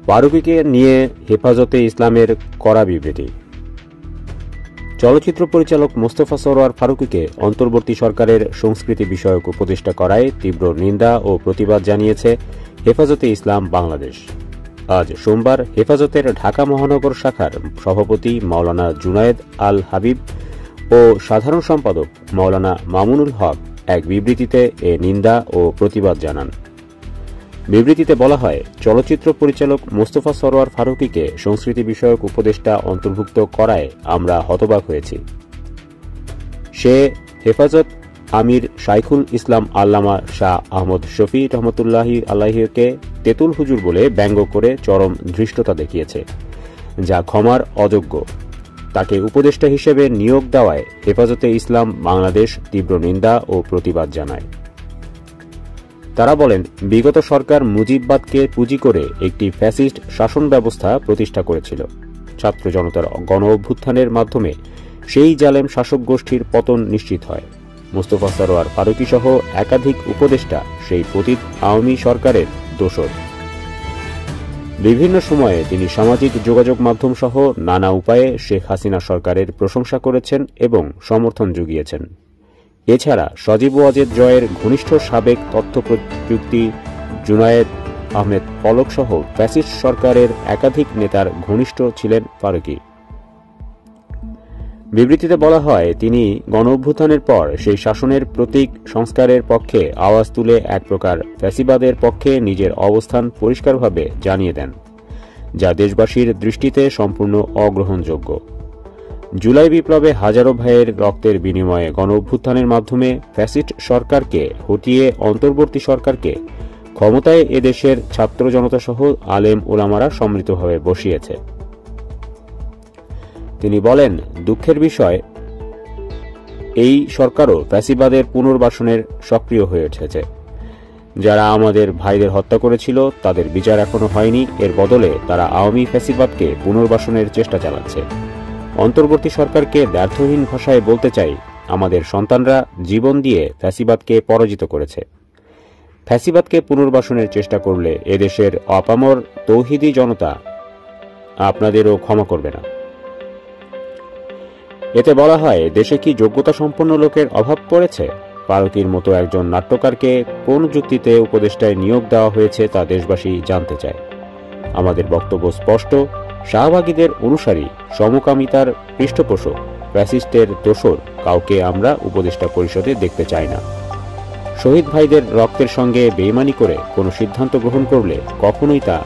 ফারুকীকে নিয়ে হেফাজতে ইসলামের কড়া বিবৃতি। চলচ্চিত্র পরিচালক মোস্তফা সরোয়ার ফারুকীকে অন্তর্বর্তী সরকারের সংস্কৃতি বিষয়ক উপদেষ্টা করায় তীব্র নিন্দা ও প্রতিবাদ জানিয়েছে হেফাজতে ইসলাম বাংলাদেশ। আজ সোমবার হেফাজতের ঢাকা মহানগর শাখার সভাপতি মাওলানা জুনায়েদ আল হাবিব ও সাধারণ সম্পাদক মাওলানা মামুনুল হক এক বিবৃতিতে এ নিন্দা ও প্রতিবাদ জানান। বিবৃতিতে বলা হয়, চলচ্চিত্র পরিচালক মোস্তফা সরোয়ার ফারুকীকে সংস্কৃতি বিষয়ক উপদেষ্টা অন্তর্ভুক্ত করায় আমরা হতবাক হয়েছি। সে হেফাজত আমির শাইখুল ইসলাম আল্লামা শাহ আহমদ শফি রহমতুল্লাহি আলাইহিকে তেঁতুল হুজুর বলে ব্যঙ্গ করে চরম ধৃষ্টতা দেখিয়েছে, যা ক্ষমার অযোগ্য। তাকে উপদেষ্টা হিসেবে নিয়োগ দেওয়ায় হেফাজতে ইসলাম বাংলাদেশ তীব্র নিন্দা ও প্রতিবাদ জানায়। তারা বলেন, বিগত সরকার মুজিববাদকে পুঁজি করে একটি ফ্যাসিস্ট শাসন ব্যবস্থা প্রতিষ্ঠা করেছিল। ছাত্র জনতার গণ অভ্যুত্থানের মাধ্যমে সেই জালেম শাসক গোষ্ঠীর পতন নিশ্চিত হয়। মোস্তফা সরোয়ার ফারুকী সহ একাধিক উপদেষ্টা সেই পতিত আওয়ামী সরকারের দোসর। বিভিন্ন সময়ে তিনি সামাজিক যোগাযোগ মাধ্যম সহ নানা উপায়ে শেখ হাসিনা সরকারের প্রশংসা করেছেন এবং সমর্থন জুগিয়েছেন। এছাড়া সজীব ওয়াজেদ জয়ের ঘনিষ্ঠ সাবেক তথ্য প্রযুক্তি জুনায়েদ আহমেদ পলক সহ ফ্যাসিস্ট সরকারের একাধিক নেতার ঘনিষ্ঠ ছিলেন ফারুকী। বিবৃতিতে বলা হয়, তিনি গণঅভ্যুত্থানের পর সেই শাসনের প্রতীক সংস্কারের পক্ষে আওয়াজ তুলে এক প্রকার ফ্যাসিবাদের পক্ষে নিজের অবস্থান পরিষ্কারভাবে জানিয়ে দেন, যা দেশবাসীর দৃষ্টিতে সম্পূর্ণ অগ্রহণযোগ্য। জুলাই বিপ্লবে হাজারো ভাইয়ের রক্তের বিনিময়ে গণঅভ্যুত্থানের মাধ্যমে ফ্যাসিস্ট সরকারকে হটিয়ে অন্তর্বর্তী সরকারকে ক্ষমতায় এদেশের ছাত্র জনতাসহ আলেম ওলামারা সম্মিলিতভাবে বসিয়েছে। তিনি বলেন, দুঃখের বিষয়, এই সরকারও ফ্যাসিবাদের পুনর্বাসনের সক্রিয় হয়ে উঠেছে। যারা আমাদের ভাইদের হত্যা করেছিল তাদের বিচার এখনো হয়নি। এর বদলে তারা আওয়ামী ফ্যাসিবাদকে পুনর্বাসনের চেষ্টা চালাচ্ছে। অন্তর্বর্তী সরকারকে ব্যর্থহীন ভাষায় বলতে চাই, আমাদের সন্তানরা জীবন দিয়ে ফ্যাসিবাদকে পরাজিত করেছে। ফ্যাসিবাদকে পুনর্বাসনের চেষ্টা করলে এদেশের অপামর তৌহিদি জনতা আপনাদেরও ক্ষমা করবে না। এতে বলা হয়, দেশে কি যোগ্যতা সম্পন্ন লোকের অভাব পড়েছে? ফারুকীর মতো একজন নাট্যকারকে কোন যুক্তিতে উপদেষ্টায় নিয়োগ দেওয়া হয়েছে তা দেশবাসী জানতে চায়। আমাদের বক্তব্য স্পষ্ট, শাহবাগীদের অনুসারী, সমকামিতার পৃষ্ঠপোষক, ফ্যাসিস্টের দোসর কাউকে আমরা উপদেষ্টা পরিষদে দেখতে চাই না। শহীদ ভাইদের রক্তের সঙ্গে বেইমানি করে কোনো সিদ্ধান্ত গ্রহণ করলে কখনোই তা